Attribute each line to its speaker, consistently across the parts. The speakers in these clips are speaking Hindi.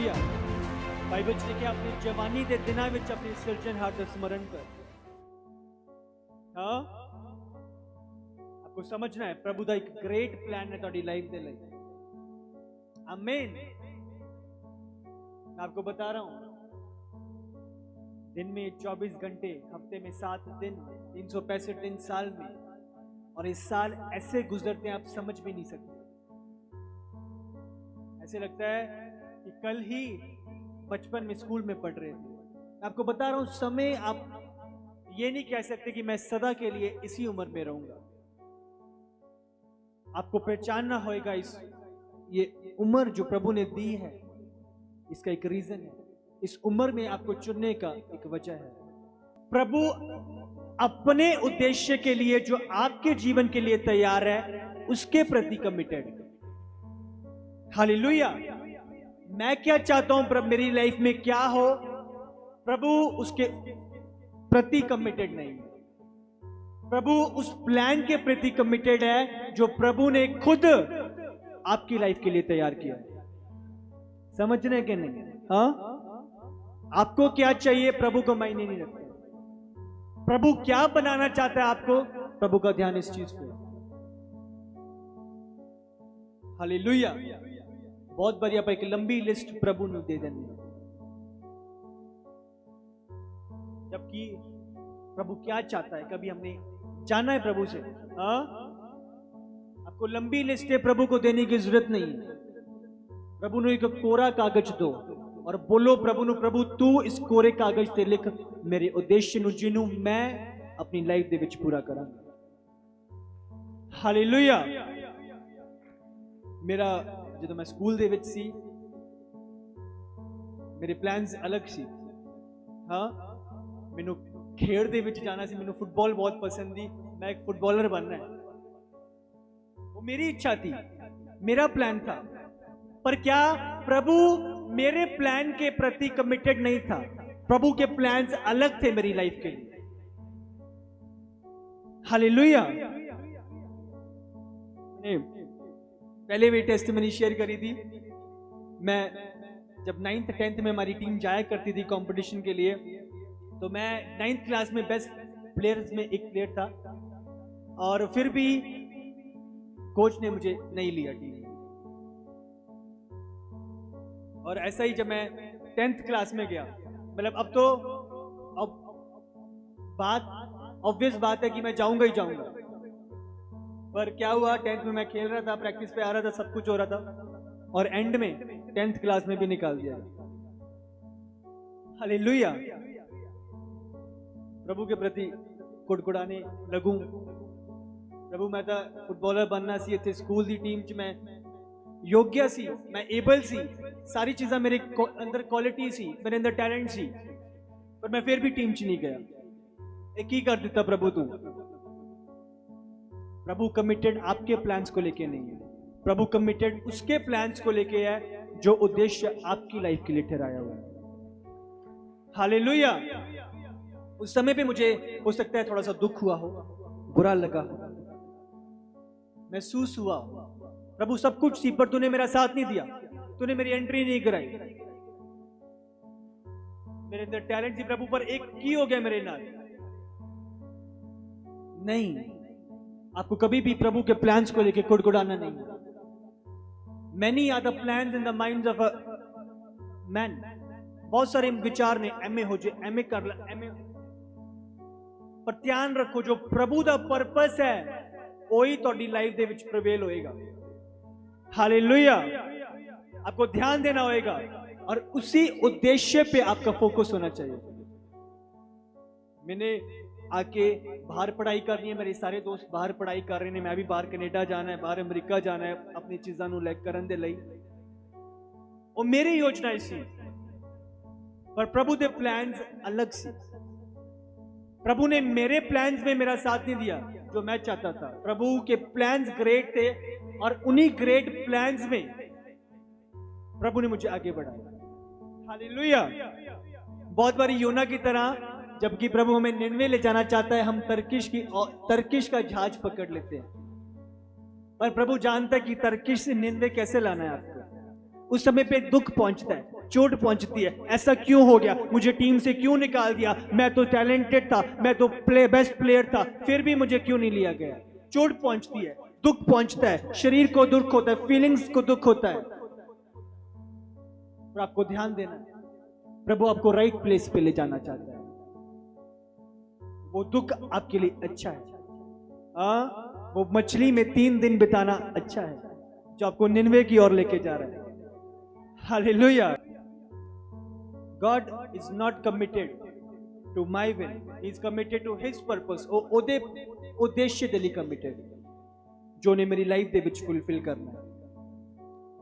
Speaker 1: हालेलुया। बाइबल च लिखिਆ अपनी जवानी ਦੇ ਦਿਨਾਂ ਵਿੱਚ अपनी ਸਿਰਜਣਹਾਰ ਦਾ स्मरण कर। हाँ, आपको समझना है प्रभु का एक ग्रेट प्लान है ਤੁਹਾਡੀ लाइफ ਦੇ ਲਈ। आमीन। मैं आपको बता रहा हूं, दिन में 24 घंटे, हफ्ते में 7 दिन, 365 दिन साल में, और इस साल ऐसे गुजरते हैं आप समझ भी नहीं सकते। ऐसे लगता है कि कल ही बचपन में स्कूल में पढ़ रहे थे। मैं आपको बता रहा हूं, समय आप ये नहीं कह सकते कि मैं सदा के लिए इसी उम्र में रहूंगा। आपको पहचानना होगा ये उम्र जो प्रभु ने दी है, इसका एक रीजन है। इस उम्र में आपको चुनने का एक वजह है। प्रभु अपने उद्देश्य के लिए जो आपके जीवन के लिए तैयार है, उसके प्रति कमिटेड। हालेलुया। मैं क्या चाहता हूं, प्रभु मेरी लाइफ में क्या हो, प्रभु उसके प्रति कमिटेड नहीं है। प्रभु उस प्लान के प्रति कमिटेड है जो प्रभु ने खुद आपकी लाइफ के लिए तैयार किया है। समझने के नहीं? हाँ, आपको क्या चाहिए प्रभु को मायने नहीं रखता। प्रभु क्या बनाना चाहता है आपको, प्रभु का ध्यान इस चीज पे। हालेलुया। बहुत बढ़िया। पर एक लंबी लिस्ट प्रभु ने दे देनी, जबकि प्रभु क्या चाहता है कभी हमने जाना है प्रभु से। हाँ, आपको लंबी लिस्ट है प्रभु को देने की जरूरत नहीं है। प्रभु ने एक कोरा कागज दो और बोलो प्रभु नु, प्रभु तू इस कोरे कागज ते लिख मेरे उद्देश्य नु जिन्हू मैं अपनी लाइफ दे विच पूरा करांगा। हालेलुया। मेरा जो मैं स्कूल दे विच सी, मेरे प्लान्स अलग सी। हाँ, मैनू खेड दे विच जाना सी, मैनू फुटबॉल बहुत पसंद थी, मैं एक फुटबॉलर बनना है, वो मेरी इच्छा थी, मेरा प्लान था। पर क्या प्रभु मेरे प्लान के प्रति कमिटेड नहीं था? प्रभु के प्लान्स अलग थे मेरी लाइफ के लिए। हालेलुया। पहले भी टेस्टिमनी शेयर करी थी। मैं जब 9th 10th में हमारी टीम जाया करती थी कंपटीशन के लिए, तो मैं 9th क्लास में बेस्ट प्लेयर्स में एक प्लेयर था, और फिर भी कोच ने मुझे नहीं लिया टीम। और ऐसा ही जब मैं 10th क्लास में गया, मतलब अब तो बात ऑब्वियस बात है कि मैं जाऊंगा ही जाऊंगा। पर क्या हुआ, 10th में मैं खेल रहा था, प्रैक्टिस पे आ रहा था, सब कुछ हो रहा था, और एंड में 10th क्लास में भी निकाल दिया। हालेलुया। प्रभु के प्रति कुड़कुड़ाने लगूं। प्रभु मैं तो फुटबॉलर बनना सी, इतने स्कूल की टीम च मैं योग्य सी, मैं एबल सी, सारी चीज़ा मेरे अंदर क्वालिटी सी, मेरे अंदर टैलेंट सी, पर मैं फिर भी टीम च नहीं गया। एक ही कर देता प्रभु तू। प्रभु कमिटेड आपके प्लान्स को लेके नहीं है, प्रभु कमिटेड उसके प्लान्स को लेके है जो उद्देश्य आपकी लाइफ के लिए ठहराया हुआ है। हालेलुया। उस समय पे मुझे हो सकता है थोड़ा सा दुख हुआ हो, बुरा लगा हो, महसूस हुआ, प्रभु सब कुछ सी पर तूने मेरा साथ नहीं दिया, तूने मेरी एंट्री नहीं कराई, मेरे अंदर टैलेंट थी प्रभु, पर एक की हो गया मेरे नाल। नहीं, आपको कभी भी प्रभु के प्लान्स को लेकर कुड़कुड़ाना नहीं। Many are the plans in the minds of a man। बहुत सारे विचार ने एमए हो जाए, एमए कर ला, एमए, पर ध्यान रखो जो प्रभु का पर्पस है वही ਤੁਹਾਡੀ लाइफ दे विच प्रवेल होएगा। हालेलुया। आपको ध्यान देना होएगा और उसी उद्देश्य पे आपका फोकस होना चाहिए। मैंने आके बाहर पढ़ाई करनी है, मेरे सारे दोस्त बाहर पढ़ाई कर रहे हैं, मैं भी बाहर कनेडा जाना है, बाहर अमेरिका जाना है, अपनी चीज़ों को लैक करन दे लई, और मेरी योजना सी, पर प्रभु के प्लान्स अलग सी। प्रभु ने मेरे प्लान्स में मेरा साथ नहीं दिया जो मैं चाहता था। प्रभु के प्लान्स ग्रेट थे और उन्हीं ग्रेट प्लान्स में प्रभु ने मुझे आगे बढ़ाया। हालेलुया। बहुत बारी योना की तरह, जबकि प्रभु हमें निन्वे ले जाना चाहता है, हम तर्किश का जहाज पकड़ लेते हैं, पर प्रभु जानता है कि तर्किश से निन्वे कैसे लाना है आपको। उस समय पे दुख पहुंचता है, चोट पहुंचती है, ऐसा क्यों हो गया, मुझे टीम से क्यों निकाल दिया, मैं तो टैलेंटेड था, मैं तो बेस्ट प्लेयर था, फिर भी मुझे क्यों नहीं लिया गया। चोट पहुंचती है, दुख पहुंचता है, शरीर को दुख होता है, फीलिंग्स को दुख होता है। और आपको ध्यान देना है, प्रभु आपको राइट प्लेस पे ले जाना चाहता है। वो दुख आपके लिए अच्छा है। वो मछली में 3 दिन बिताना अच्छा है, जो आपको निन्वे की ओर लेके जा रहा है। Hallelujah. God is not committed to my will, he is committed to his purpose। ਉਹਦੇ ਉਦੇਸ਼ ਦੇ ਲਈ committed, ਜੋ ਨੇ ਮੇਰੀ ਲਾਈਫ ਦੇ ਵਿੱਚ ਫੁੱਲਫਿਲ ਕਰਨਾ ਹੈ।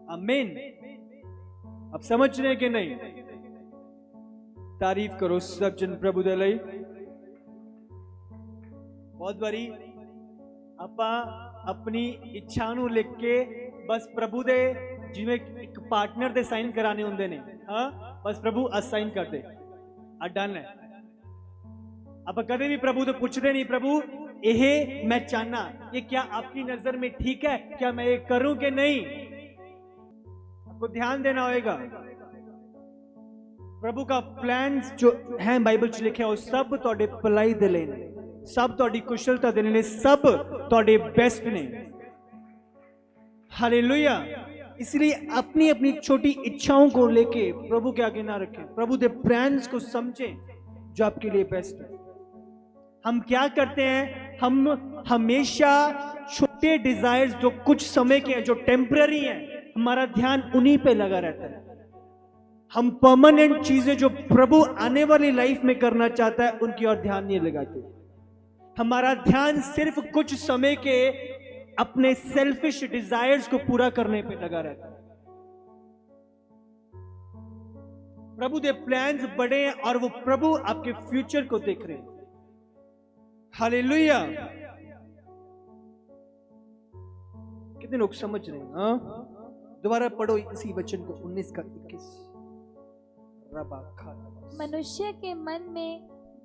Speaker 1: आमीन। अब समझ रहे कि नहीं? तारीफ करो सब जन प्रभु दे ਲਈ। बहुत बारी ਆਪਾਂ ਆਪਣੀ ਇੱਛਾ ਨੂੰ ਲਿਖ ਕੇ ਬਸ ਪ੍ਰਭੂ ਦੇ, ਜਿਵੇਂ ਇੱਕ ਪਾਰਟਨਰ ਦੇ ਸਾਈਨ ਕਰਾਣੇ ਹੁੰਦੇ ਨੇ, ਹਾਂ ਬਸ ਪ੍ਰਭੂ ਅਸਾਈਨ ਕਰ ਦੇ, ਆ ਡਨ ਹੈ। ਆਪਾਂ ਕਦੇ ਵੀ ਪ੍ਰਭੂ ਤੋਂ ਪੁੱਛਦੇ ਨਹੀਂ, ਪ੍ਰਭੂ ਇਹ ਮੈਂ ਚਾਹਨਾ, ਇਹ क्या आपकी नजर में ठीक है, क्या मैं ये करूं कि नहीं। आपको ध्यान देना होगा। प्रभु का प्लान जो है बाइबल च लिखे, वो सब ਤੁਹਾਡੇ ਭਲਾਈ ਦੇ ਲਈ ਨੇ, सब ਤੁਹਾਡੀ ਕੁਸ਼ਲਤਾ ਦੇ ਲਈ, सब ਤੁਹਾਡੇ बेस्ट ने। हालेलुया। इसलिए अपनी अपनी छोटी इच्छाओं को लेके प्रभु के आगे ना रखें, प्रभु के प्लान्स को समझें जो आपके लिए बेस्ट है। हम क्या करते हैं, हम हमेशा छोटे डिजायर्स जो कुछ समय के हैं, जो टेम्पररी हैं, हमारा ध्यान उन्हीं पे लगा रहता है। हम परमानेंट चीजें जो प्रभु आने वाली लाइफ में करना चाहता है उनकी ओर ध्यान नहीं लगाते। हमारा ध्यान सिर्फ कुछ समय के अपने सेल्फिश डिजायर्स को पूरा करने पे लगा रहता है। प्रभु के प्लान्स बड़े हैं और वो प्रभु आपके फ्यूचर को देख रहे हैं। हालेलुया। कितने लोग समझ रहे हैं? हाँ, दोबारा पढ़ो इसी वचन को, 19 का 21।
Speaker 2: मनुष्य के मन में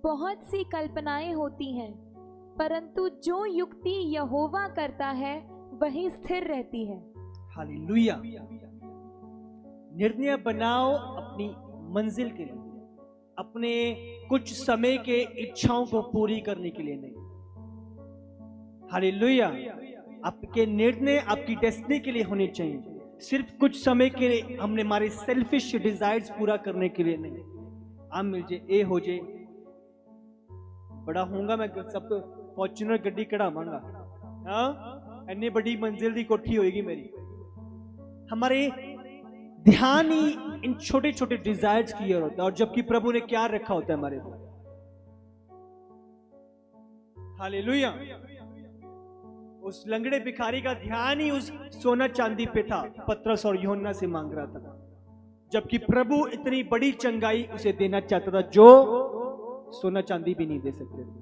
Speaker 2: बहुत सी कल्पनाएं होती हैं, परंतु जो युक्ति यहोवा करता है वही स्थिर रहती है।
Speaker 1: हालेलुया। निर्णय बनाओ अपनी मंजिल के लिए, अपने कुछ समय के इच्छाओं को पूरी करने के लिए नहीं। हालेलुया। आपके निर्णय आपकी डेस्टिनी के लिए होने चाहिए, सिर्फ कुछ समय के लिए हमने हमारे सेल्फिश डिजायर्स पूरा करने के लिए नहीं। आ मिल जाए, ए हो जाए, बड़ा होऊंगा मैं, सब तो फॉर्च्यूनर गड्डी कढ़ावांगा, हाँ इतनी बड़ी मंजिल की कोठी होगी मेरी। हमारे ध्यान ही इन छोटे छोटे डिजायर्स की ओर होता है, और जबकि प्रभु ने क्या रखा होता है हमारे लिए। हालेलुया। उस लंगड़े भिखारी का ध्यान ही उस सोना चांदी पे था, पतरस और यूहन्ना से मांग रहा था, जबकि प्रभु इतनी बड़ी चंगाई उसे देना चाहता था जो सोना चांदी भी नहीं दे सकते थे।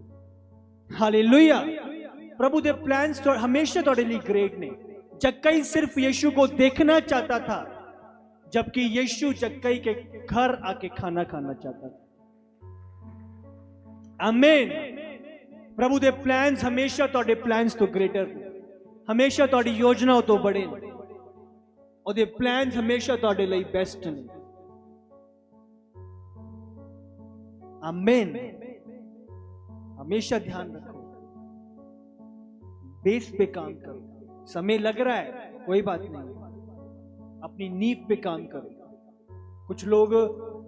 Speaker 1: हालेलुया। प्रभु के प्लान्स तो हमेशा ਤੁਹਾਡੇ ਲਈ ग्रेट ने। जक्कई सिर्फ यीशु को देखना चाहता था, जबकि यीशु जक्कई के घर आके खाना खाना चाहता था। आमीन। प्रभु के प्लान्स हमेशा ਤੁਹਾਡੇ प्लान्स तो ग्रेटर ने, हमेशा ਤੁਹਾਡੀ योजना तो बड़े ने, ਉਹਦੇ प्लान्स हमेशा ਤੁਹਾਡੇ ਲਈ बेस्ट ने। आमीन। हमेशा ध्यान रखो, बेस पे काम करो। समय लग रहा है कोई बात नहीं, अपनी नींव पे काम करो। कुछ लोग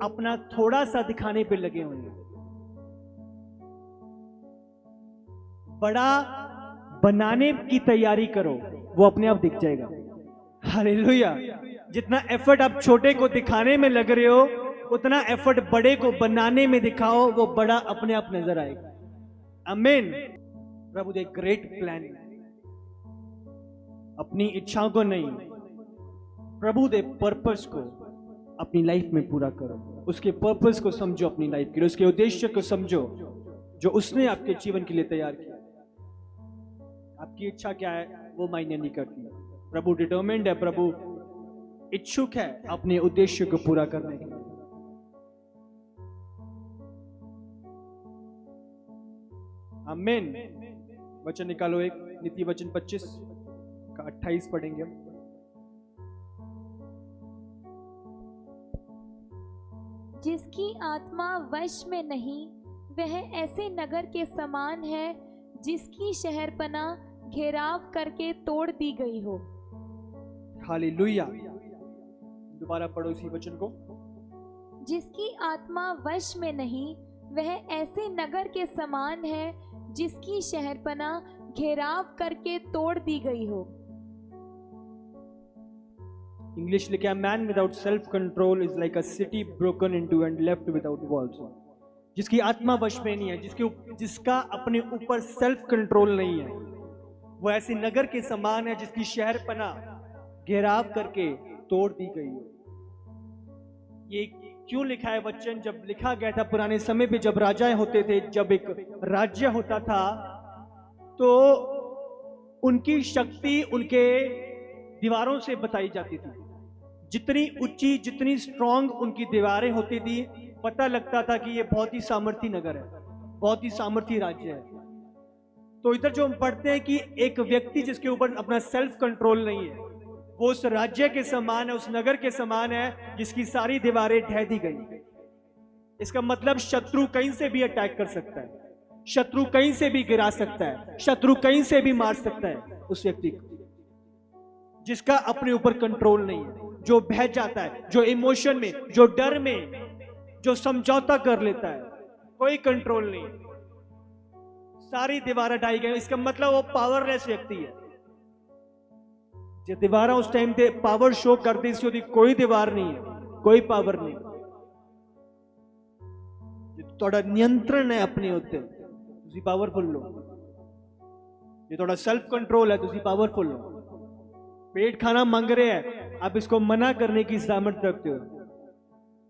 Speaker 1: अपना थोड़ा सा दिखाने पे लगे हुए हैं, बड़ा बनाने की तैयारी करो, वो अपने आप दिख जाएगा। हालेलुया। जितना एफर्ट आप छोटे को दिखाने में लग रहे हो, उतना एफर्ट बड़े को बनाने में दिखाओ, वो बड़ा अपने आप नजर आएगा। आमीन। प्रभु दे ग्रेट प्लान, अपनी इच्छाओं को नहीं, प्रभु दे पर्पस को अपनी लाइफ में पूरा करो। उसके पर्पस को समझो अपनी लाइफ के लिए, उसके उद्देश्य को समझो जो उसने आपके जीवन के लिए तैयार किया। आपकी इच्छा क्या है वो मायने नहीं करती, प्रभु डिटरमिन्ड है, प्रभु इच्छुक है अपने उद्देश्य को पूरा करने के लिए। आमीन। वचन निकालो एक, नीति वचन 25 का 28 पढ़ेंगे हम।
Speaker 2: जिसकी आत्मा वश में नहीं, वह ऐसे नगर के समान है जिसकी शहरपना घेराव करके तोड़ दी गई हो।
Speaker 1: हालेलुया। दोबारा पढ़ो इसी वचन को।
Speaker 2: जिसकी आत्मा वश में नहीं, वह ऐसे नगर के समान है जिसकी शहरपना घेराव करके तोड़ दी गई हो।
Speaker 1: इंग्लिश लिखा है, man without self control is like a city broken into and left without walls. जिसकी आत्मा वश में नहीं है, जिसका अपने ऊपर सेल्फ कंट्रोल नहीं है, वो ऐसे नगर के समान है जिसकी शहरपना घेराव करके तोड़ दी गई हो। ये क्यों लिखा है वचन? जब लिखा गया था पुराने समय पे, जब राजाएं होते थे, जब एक राज्य होता था, तो उनकी शक्ति उनके दीवारों से बताई जाती थी। जितनी ऊंची, जितनी स्ट्रांग उनकी दीवारें होती थी, पता लगता था कि ये बहुत ही सामर्थी नगर है, बहुत ही सामर्थी राज्य है। तो इधर जो हम पढ़ते हैं कि एक व्यक्ति जिसके ऊपर अपना सेल्फ कंट्रोल नहीं है, वो उस राज्य के समान है, उस नगर के समान है जिसकी सारी दीवारें ढह दी गई। इसका मतलब शत्रु कहीं से भी अटैक कर सकता है, शत्रु कहीं से भी गिरा सकता है, शत्रु कहीं से भी मार सकता है उस व्यक्ति को, जिसका अपने ऊपर कंट्रोल नहीं है, जो बह जाता है, जो इमोशन में, जो डर में, जो समझौता कर लेता है, कोई कंट्रोल नहीं, सारी दीवारें ढाई गई। इसका मतलब वो पावरलेस व्यक्ति है। जो दीवार उस टाइम पे पावर शो करती सी, कोई दीवार नहीं है, कोई पावर नहीं। थोड़ा नियंत्रण है अपने उत्ते, तुसी पावरफुल लो। ये थोड़ा सेल्फ कंट्रोल है, तुसी पावरफुल लो। पेट खाना मांग रहे हैं, आप इसको मना करने की सामर्थ्य रखते हो,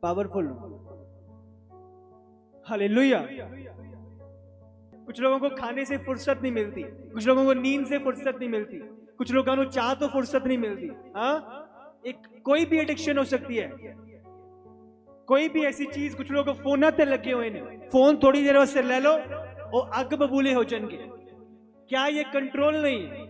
Speaker 1: पावरफुल लो। हालेलुया। कुछ लोगों को खाने से फुर्सत नहीं मिलती, कुछ लोगों को नींद से फुर्सत नहीं मिलती, कुछ लोगों को चाह तो फुर्सत नहीं मिलती। हाँ, एक कोई भी एडिक्शन हो सकती है, कोई भी ऐसी चीज। कुछ लोगों को फोन ते लगे हुए ने, फोन थोड़ी देर वास्ते ले लो और अग बबूले हो जाएंगे। क्या ये कंट्रोल नहीं?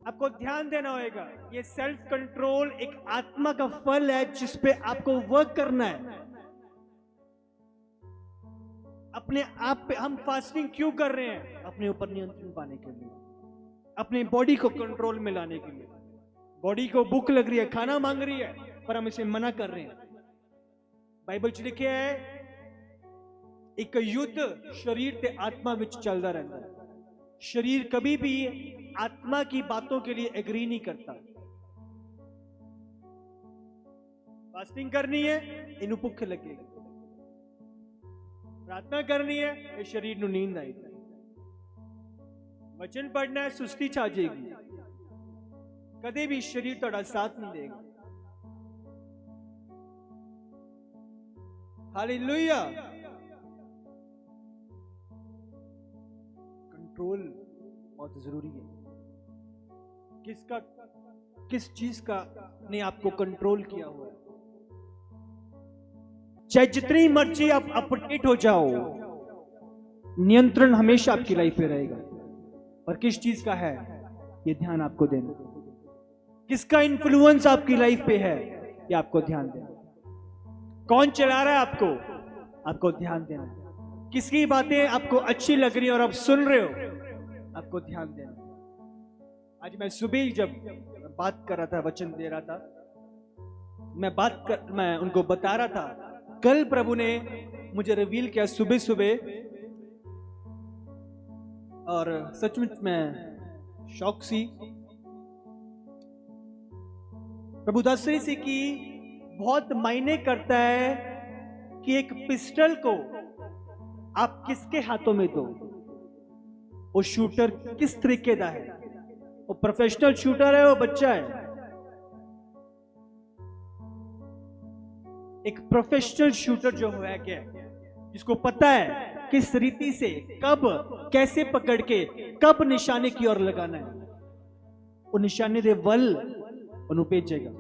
Speaker 1: आपको ध्यान देना होगा, ये सेल्फ कंट्रोल एक आत्मा का फल है जिस पे आपको वर्क करना है। अपने आप पे हम फास्टिंग क्यों कर रहे हैं? अपने ऊपर नियंत्रण पाने के लिए, अपने बॉडी को कंट्रोल में लाने के लिए। बॉडी को भूख लग रही है, खाना मांग रही है, पर हम इसे मना कर रहे हैं। बाइबल च लिखे है, एक युद्ध शरीर ते आत्मा विच चलता रहता है। शरीर कभी भी आत्मा की बातों के लिए एग्री नहीं करता। फास्टिंग करनी है, इनू भुख लगेगी। प्रार्थना करनी है, ये शरीर नू नींद आएगी। वचन पढ़ना है, सुस्ती छा जाएगी। कदे भी शरीर थोड़ा साथ नहीं देगा। हालेलुया। कंट्रोल बहुत जरूरी है। किस चीज का ने आपको कंट्रोल किया हुआ है? चाहे जितनी मर्जी आप अपडेट हो जाओ, नियंत्रण हमेशा आपकी लाइफ पे रहेगा। और किस चीज का है, ये ध्यान आपको देना। किसका इन्फ्लुएंस आपकी लाइफ पे है, ये आपको ध्यान देना। कौन चला रहा है आपको ध्यान देना। किसकी बातें आपको अच्छी लग रही है और आप सुन रहे हो, आपको ध्यान देना। आज मैं सुबह जब बात कर रहा था, वचन दे रहा था, मैं उनको बता रहा था, कल प्रभु ने मुझे रिवील किया सुबह सुबह, और सचमुच मैं शौक सी। प्रभु दस रही थी कि बहुत मायने करता है कि एक पिस्टल को आप किसके हाथों में दो, वो शूटर किस तरीके का है, वो प्रोफेशनल शूटर है, वो बच्चा है। एक प्रोफेशनल शूटर जो है क्या, जिसको पता है किस रीति से, कब, कैसे पकड़ के, कब निशाने की ओर लगाना है, वो निशाने दे वल उन्हें भेजेगा।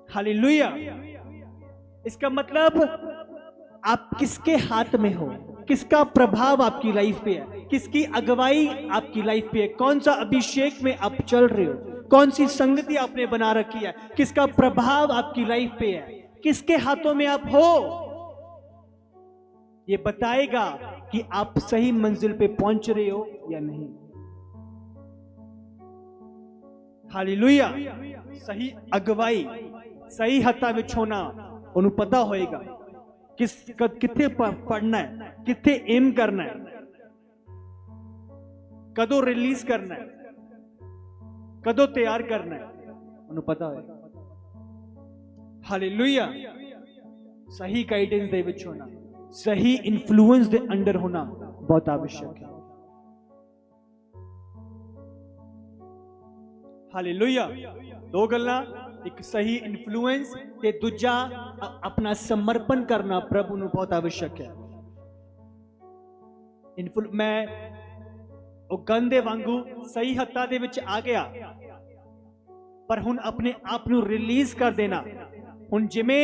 Speaker 1: हालेलुया। इसका मतलब आप किसके हाथ में हो, किसका प्रभाव आपकी लाइफ पे है, किसकी अगुवाई आपकी लाइफ पे है, कौन सा अभिषेक में आप चल रहे हो, कौन सी संगति आपने बना रखी है, किसका प्रभाव आपकी लाइफ पे है, किसके हाथों में आप हो, ये बताएगा कि आप सही मंजिल पे पहुंच रहे हो या नहीं। हालेलुया। सही अगवाई, सही हत्था विच होना, उन्हें पता होएगा किथे पढ़ना है, किथे एम करना है, कदों रिलीज करना है, कदों तैयार करना है, उन्हें पता होएगा। हालेलुया। सही गाइडेंस दे विच होना, सही इन्फ्लुएंस दे अंडर होना बहुत आवश्यक है। हालेलुया। दो गल्लां, एक सही इन्फ्लुएंस ते दूजा अपना समर्पण करना प्रभु ਨੂੰ बहुत आवश्यक है। मैं ਉਹ ਗੰਦੇ ਵਾਂਗੂ ਸਹੀ ਹੱਥਾਂ ਦੇ ਵਿੱਚ ਆ ਗਿਆ, ਪਰ ਹੁਣ ਆਪਣੇ ਆਪ ਨੂੰ ਰਿਲੀਜ਼ ਕਰ ਦੇਣਾ। ਹੁਣ ਜਿਵੇਂ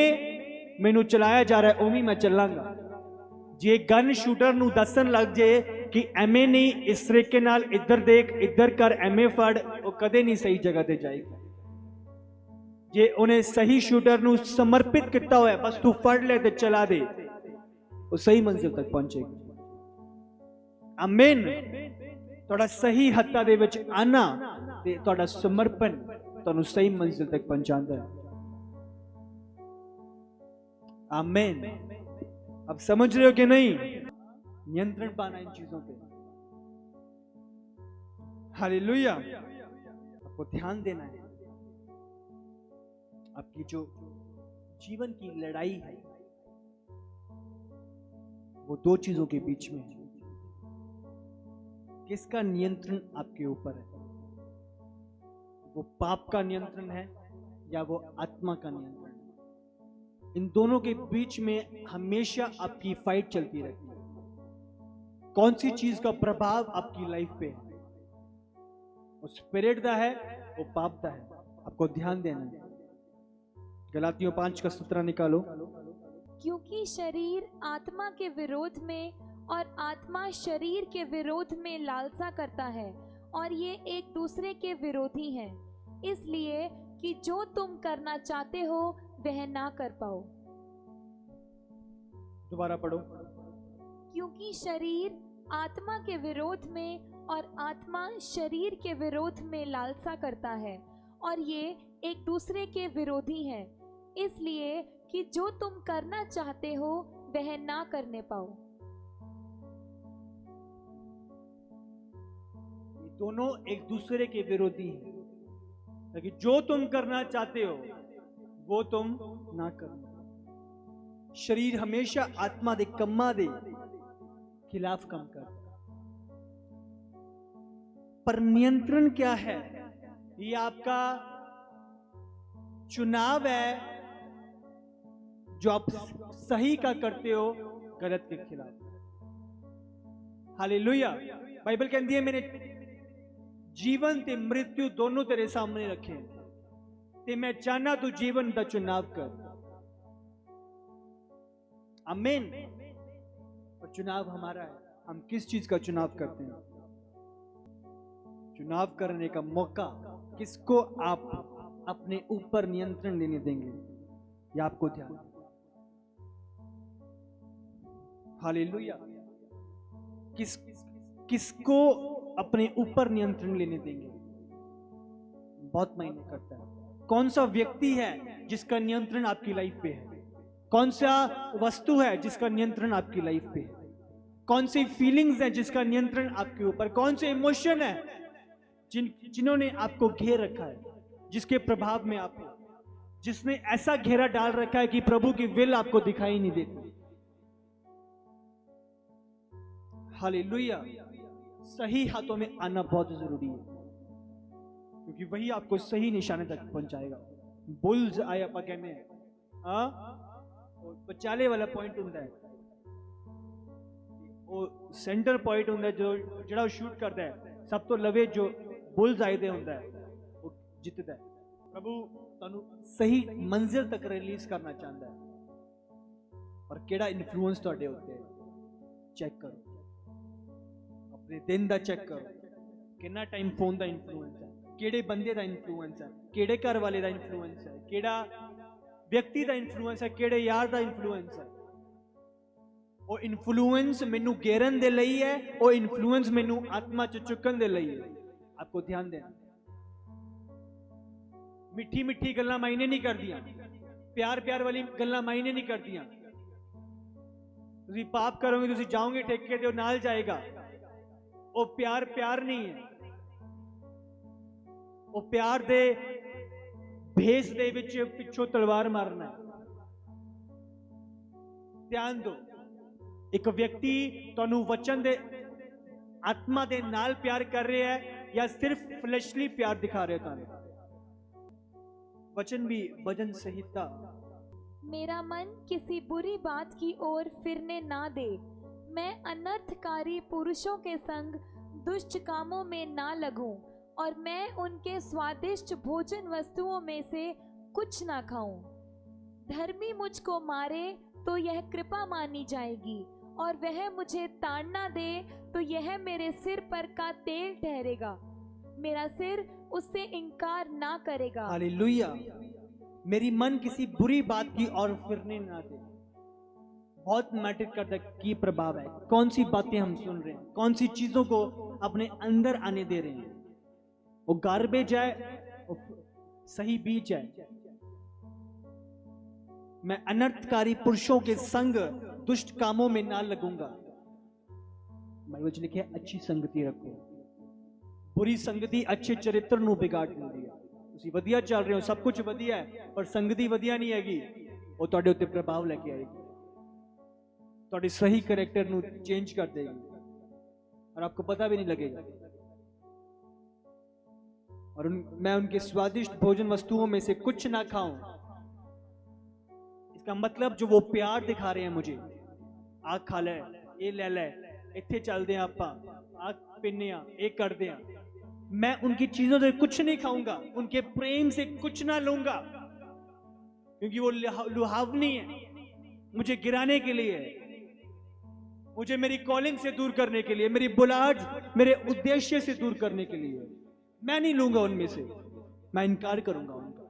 Speaker 1: ਮੈਨੂੰ ਚਲਾਇਆ ਜਾ ਰਿਹਾ ਉਵੇਂ ਮੈਂ ਚੱਲਾਂਗਾ। ਜੇ ਗਨ ਸ਼ੂਟਰ ਨੂੰ ਦੱਸਣ ਲੱਗ ਜੇ कि एमे नहीं, इस तरीके नाल इधर देख, इधर कर, एमे फड़, वो कदे नहीं सही जगह ते जाएगा। जे उन्हें सही शूटर नू समर्पित किया हुआ है, बस तू फड़ ले ते चला दे, वो सही मंजिल तक पहुंचेगी। आमीन। थोड़ा सही हत्था दे विच आना ते थोड़ा समर्पण तुहानू सही मंजिल तक पहुंचाता है। आमीन। अब समझ रहे हो कि नहीं? नियंत्रण पाना इन चीजों पे। हालेलुया। आपको ध्यान देना है, आपकी जो जीवन की लड़ाई है वो दो चीजों के बीच में है। किसका नियंत्रण आपके ऊपर है? वो पाप का नियंत्रण है या वो आत्मा का नियंत्रण है? इन दोनों के बीच में हमेशा आपकी फाइट चलती रहती है। कौन सी चीज का प्रभाव आपकी लाइफ पे है? वो स्पिरिट दा है, वो पाप दा है। आपको ध्यान देना है। गलातियों 5 का 17 निकालो।
Speaker 2: क्योंकि शरीर आत्मा के विरोध में और आत्मा शरीर के विरोध में लालसा करता है, और ये एक दूसरे के विरोधी हैं, इसलिए कि जो तुम करना चाहते हो वह ना कर पाओ।
Speaker 1: दोबारा पढ़ो।
Speaker 2: क्योंकि शरीर आत्मा के विरोध में और आत्मा शरीर के विरोध में लालसा करता है, और ये एक दूसरे के विरोधी हैं, इसलिए कि जो तुम करना चाहते हो वह ना करने पाओ।
Speaker 1: ये दोनों एक दूसरे के विरोधी हैं, ताकि जो तुम करना चाहते हो वो तुम ना करो। शरीर हमेशा आत्मा दे कम्मा दे खिलाफ काम करता। पर नियंत्रण क्या है? ये आपका चुनाव है, जो आप सही का करते हो गलत के खिलाफ। हालेलुया। बाइबल कहती है मैंने जीवन ते मृत्यु दोनों तेरे सामने रखे ते मैं चाहना तू जीवन का चुनाव कर। आमीन। और चुनाव हमारा है, हम किस चीज का चुनाव करते हैं। चुनाव करने का मौका किसको आप अपने ऊपर नियंत्रण लेने देंगे, यह आपको ध्यान। हालेलुया। किसको अपने ऊपर नियंत्रण लेने देंगे, बहुत मायने करता है। कौन सा व्यक्ति है जिसका नियंत्रण आपकी लाइफ पे है? कौन सा वस्तु है जिसका नियंत्रण आपकी लाइफ पे है? कौन सी फीलिंग्स है जिसका नियंत्रण आपके ऊपर? कौन से इमोशन है जिन्होंने आपको घेर रखा है, जिसके प्रभाव में आप हो, जिसने ऐसा घेरा डाल रखा है कि प्रभु की विल आपको दिखाई नहीं देती। हालेलुया। सही हाथों में आना बहुत जरूरी है, क्योंकि वही आपको सही निशाने तक पहुंचाएगा। बुल्स आए आप कहने बचाले वाला पॉइंट होता है, वो सेंटर पॉइंट होता है जो जड़ा शूट करता है, सब तो लवे जो बुल्स आए होता है वो जितता है। प्रभु तुहानू सही मंजिल तक रिलीज करना चाहता है, और केड़ा इन्फ्लुएंस तुहाडे उत्ते है चेक करो। अपने दिन दा चेक करो, कितना टाइम फोन दा इन्फ्लुएंस है, ਕਿਹੜੇ ਬੰਦੇ ਦਾ ਇਨਫਲੂਐਂਸ ਹੈ, ਕਿਹੜੇ ਘਰ ਵਾਲੇ ਦਾ ਇਨਫਲੂਐਂਸ ਹੈ, ਕਿਹੜਾ ਵਿਅਕਤੀ ਦਾ ਇਨਫਲੂਐਂਸ ਹੈ, ਕਿਹੜੇ ਯਾਰ ਦਾ ਇਨਫਲੂਐਂਸ ਹੈ। ਉਹ ਇਨਫਲੂਐਂਸ ਮੈਨੂੰ ਗੇਰਨ ਦੇ ਲਈ ਹੈ, ਉਹ ਇਨਫਲੂਐਂਸ ਮੈਨੂੰ ਆਤਮਾ ਚ ਚੁੱਕਣ ਦੇ ਲਈ ਹੈ। ਆਪਕੋ ਧਿਆਨ ਦੇਣਾ, ਮਿੱਠੀ ਮਿੱਠੀ ਗੱਲਾਂ ਮਾਇਨੇ ਨਹੀਂ ਕਰਦੀਆਂ, ਪਿਆਰ ਪਿਆਰ ਵਾਲੀ ਗੱਲਾਂ ਮਾਇਨੇ ਨਹੀਂ ਕਰਦੀਆਂ। ਤੁਸੀਂ ਪਾਪ ਕਰੋਗੇ, ਤੁਸੀਂ ਜਾਓਗੇ ਠੇਕੇ ਤੇ, ਉਹ ਨਾਲ ਜਾਏਗਾ। ਉਹ ਪਿਆਰ ਪਿਆਰ ਨਹੀਂ ਹੈ। ਉਹ ਪਿਆਰ ਦੇ ਭੇਸ ਦੇ ਵਿੱਚ ਪਿੱਛੋਂ ਤਲਵਾਰ ਮਾਰਨਾ। ਧਿਆਨ ਦਿਓ, ਇੱਕ ਵਿਅਕਤੀ ਤੁਹਾਨੂੰ ਵਚਨ ਦੇ ਆਤਮਾ ਦੇ ਨਾਲ ਪਿਆਰ ਕਰ ਰਿਹਾ ਹੈ ਜਾਂ ਸਿਰਫ ਫਲੈਸ਼ਲੀ ਪਿਆਰ ਦਿਖਾ ਰਿਹਾ ਤੁਹਾਨੂੰ। वचन भी भजन संहिता।
Speaker 2: मेरा मन किसी बुरी बात की ओर फिरने ना दे, मैं अनर्थकारी पुरुषों के संग दुष्ट कामों में ना लगूं, और मैं उनके स्वादिष्ट भोजन वस्तुओं में से कुछ ना खाऊं। धर्मी मुझको मारे तो यह कृपा मानी जाएगी, और वह मुझे ताड़ना दे तो यह मेरे सिर पर का तेल ठहरेगा। मेरा सिर उससे इनकार ना करेगा।
Speaker 1: हालेलुया। मेरी मन किसी बुरी बात की ओर फिरने ना दे। बहुत मैटर करता है की प्रभाव है, कौन सी बातें हम सुन रहे हैं, कौन सी चीजों को अपने अंदर आने दे रहे हैं। वो गार्बेज है, वो सही बीज है। मैं अनर्थकारी पुरुषों के संग दुष्ट कामों में ना लगूंगा। बाइबल लिखे अच्छी संगति रखो। बुरी संगति अच्छे चरित्र ਨੂੰ ਵਿਗਾੜ ਦਿੰਦੀ ਹੈ। ਤੁਸੀਂ ਵਧੀਆ ਚੱਲ ਰਹੇ ਹੋ, ਸਭ ਕੁਝ ਵਧੀਆ ਹੈ, ਪਰ ਸੰਗਤੀ ਵਧੀਆ ਨਹੀਂ ਹੈਗੀ, ਉਹ ਤੁਹਾਡੇ ਉੱਤੇ ਪ੍ਰਭਾਵ ਲੈ ਕੇ ਆਏਗੀ, ਤੁਹਾਡੇ ਸਹੀ ਕੈਰੈਕਟਰ ਨੂੰ ਚੇਂਜ ਕਰ ਦੇਗੀ और आपको पता भी नहीं लगेगा। और मैं उनके स्वादिष्ट भोजन वस्तुओं में से कुछ ना खाऊं। इसका मतलब जो वो प्यार दिखा रहे हैं मुझे, आग खा ले, ये ले ले, इत्थे चलते हैं आपा, आग पीने, ये करते हैं, मैं उनकी चीजों से कुछ नहीं खाऊंगा, उनके प्रेम से कुछ ना लूंगा, क्योंकि वो लुहावनी है, मुझे गिराने के लिए है, मुझे मेरी कॉलिंग से दूर करने के लिए, मेरी बुलाहट, मेरे उद्देश्य से दूर करने के लिए। मैं नहीं लूंगा उनमें से, मैं इनकार करूंगा उनका।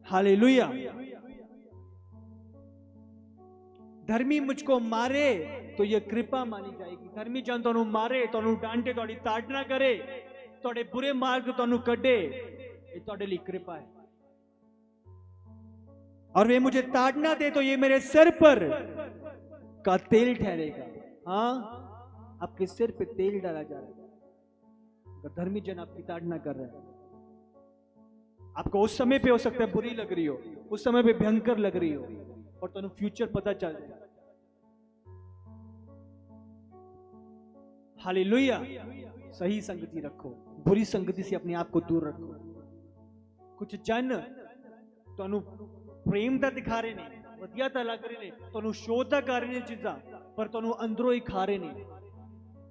Speaker 1: हालेलुया। धर्मी मुझको मारे तो यह कृपा मानी जाएगी। धर्मी जन ਤੁਹਾਨੂੰ ਮਾਰੇ, ਤੁਹਾਨੂੰ ਡਾਂਟੇ, ਤੁਹਾਡੀ ਤਾੜਨਾ ਕਰੇ, ਤੁਹਾਡੇ ਬੁਰੇ ਮਾਰਗ ਤੁਹਾਨੂੰ ਕੱਢੇ, ਇਹ ਤੁਹਾਡੇ ਲਈ कृपा है। और वे मुझे ताड़ना दे तो ये मेरे सिर पर का तेल ठहरेगा। हाँ, आपके सिर पे तेल डाला जा रहा है। अगर धर्मी जन आपकी ताड़ना कर रहा है, आपको उस समय पे हो सकता है बुरी लग रही हो, उस समय पे भयंकर लग रही हो, और तुम फ्यूचर पता चल जाए। हालेलुया। सही संगति रखो, बुरी संगति से अपने आप को दूर रखो। कुछ जन तुहानू प्रेम दा दिखा रहे ने, वधिया दा लग रहे ने, तुहानू शो दा कर रहे ने चीज़ां, पर तुहानू अंदरों ही खा रहे ने।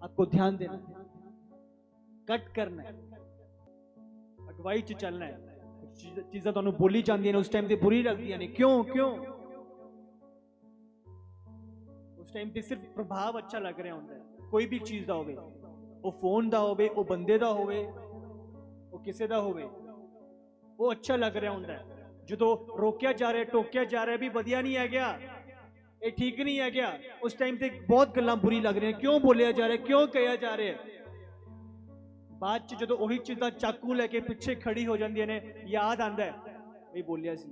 Speaker 1: आपको ध्यान देना, कट करना है, अगवाई च चलना है। चीज़ां तुहानू बोली जांदियां ने, उस टाइम ते बुरी लगदियां ने, क्यों क्यों? उस टाइम ते सिर्फ प्रभाव अच्छा लग रहा होंदा है, कोई भी चीज़ दा होवे, वो फोन दा होवे, वो बंदे दा होवे, वो किसे दा होवे, वो अच्छा लग रहा होंदा है। जो रोकिया जा रहा है, टोकिया जा रहा है, भी वधिया नहीं है गया, ये ठीक नहीं है गया, उस टाइम ते बहुत गल्लां बुरी लग रही हैं। क्यों बोलिया जा रहा है, क्यों कहा जा रहा है? बाद च जो उही चीज़ां चाकू लेके पिछे खड़ी हो जांदियां ने, याद आंदा है वही बोलिया सी।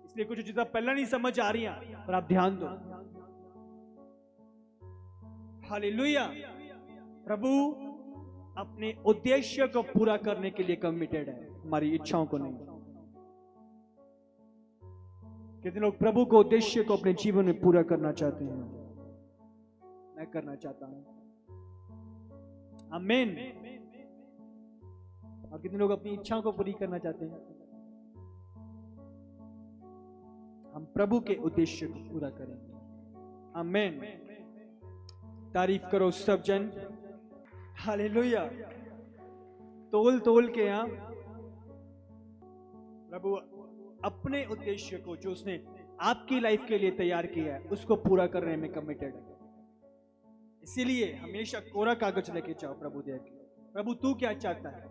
Speaker 1: इसलिए कुछ चीज़ां पहला नहीं समझ आ रही, पर आप ध्यान दो। हालेलुया। प्रभु अपने उद्देश्य को पूरा करने के लिए कमिटेड है, हमारी इच्छाओं को नहीं। कितने लोग प्रभु को उद्देश्य को अपने जीवन में पूरा करना चाहते हैं? मैं करना चाहता हूं। आमीन। और कितने लोग अपनी इच्छाओं को पूरी करना चाहते हैं? हम प्रभु के उद्देश्य को पूरा करेंगे। आमीन। तारीफ करो सब जन। हालेलुया। तोल तोल के यहां प्रभु अपने उद्देश्य को, जो उसने आपकी लाइफ के लिए तैयार किया है, उसको पूरा करने में कमिटेड है। इसीलिए हमेशा कोरा कागज लेके जाओ प्रभु देव के। प्रभु तू क्या चाहता है,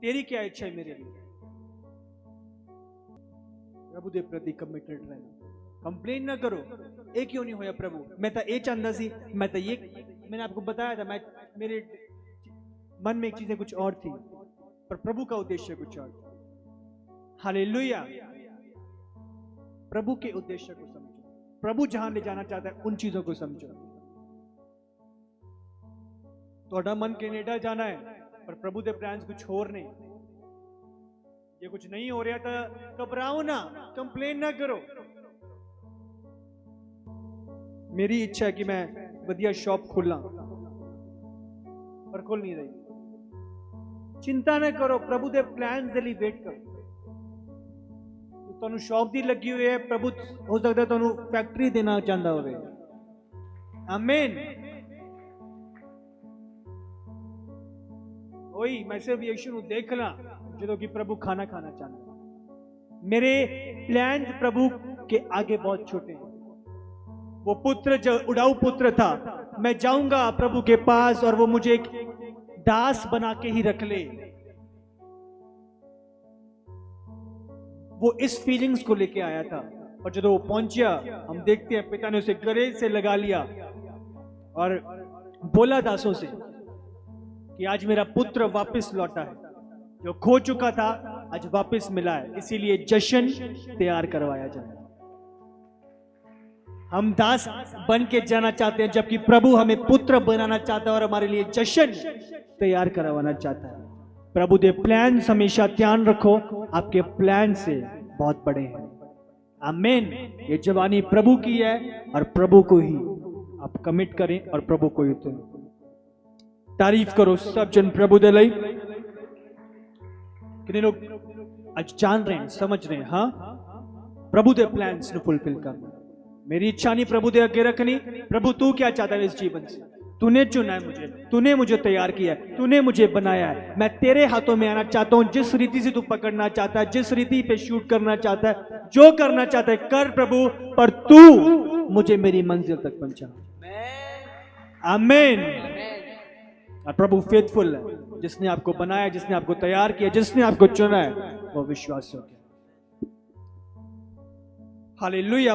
Speaker 1: तेरी क्या इच्छा है मेरे लिए। प्रभु दे प्रति कमिटेड रहना, कंप्लेन ना करो ये क्यों नहीं होया प्रभु, मैं तो ये चाहता सी, मैं तो ये, मैंने आपको बताया था, मैं मेरे मन में एक चीजें कुछ और थी पर प्रभु का उद्देश्य कुछ और था। हालेलुया। प्रभु के उद्देश्य को समझो, प्रभु जहां ले जाना चाहता है उन चीजों को समझो। थोड़ा मन कनेडा जाना है पर प्रभु के प्लान्स कुछ और नहीं, ये कुछ नहीं हो रहा तो घबराओ ना, कंप्लेन ना करो। मेरी इच्छा है कि मैं बढ़िया शॉप खोला पर खोल नहीं रही। चिंता ना करो, प्रभु दे प्लान दे लिए वेट करो। ਤੁਹਾਨੂੰ ਸ਼ੌਪ ਦੀ ਲੱਗੀ ਹੋਈ ਹੈ, ਪ੍ਰਭੂ ਹੋ ਸਕਦਾ ਤੁਹਾਨੂੰ ਫੈਕਟਰੀ ਦੇਣਾ ਚਾਹੁੰਦਾ ਹੋਵੇ। ਆਮੀਨ। ਉਹੀ ਮੈਂ ਸਿਰਫ ਯਿਸੂ ਨੂੰ ਦੇਖਣਾ ਜਦੋਂ कि प्रभु खाना खाना चाहता। मेरे प्लान प्रभु के आगे बहुत छोटे हैं। वो पुत्र जो उड़ाऊ पुत्र था, मैं जाऊंगा प्रभु के पास और वो मुझे एक दास बना के ही रख ले, वो इस फीलिंग्स को लेके आया था। और जब वो पहुंचा, हम देखते हैं पिता ने उसे गले से लगा लिया और बोला दासों से कि आज मेरा पुत्र वापस लौटा है, जो खो चुका था आज वापस मिला है, इसीलिए जश्न तैयार करवाया जाए। हम दास बन के जाना चाहते हैं जबकि प्रभु हमें पुत्र बनाना चाहता है और हमारे लिए जश्न तैयार करवाना चाहता है। प्रभु दे प्लान हमेशा ध्यान रखो, आपके प्लान से बहुत बड़े हैं। आमीन। ये जवानी प्रभु की है और प्रभु को ही आप कमिट करें और प्रभु को ही तारीफ करो। सब जन प्रभु दे लई कितने लोग आज जान रहे हैं, समझ रहे हैं। हाँ, प्रभु दे प्लान्स को फुलफिल करना। मेरी इच्छा नहीं प्रभु दे आगे रखनी, प्रभु तू क्या चाहता है इस जीवन से, तूने चुना है मुझे, तूने मुझे तैयार किया है, तूने मुझे बनाया है, मैं तेरे हाथों में आना चाहता हूं। जिस रीति से तू पकड़ना चाहता है, जिस रीति पे शूट करना चाहता है, जो करना चाहता है कर प्रभु, पर तू मुझे मेरी मंजिल तक पहुंचा। आमीन। और प्रभु फेथफुल है, जिसने आपको बनाया, जिसने आपको तैयार किया, जिसने आपको चुना है, वो विश्वास हो गया। हालेलुया।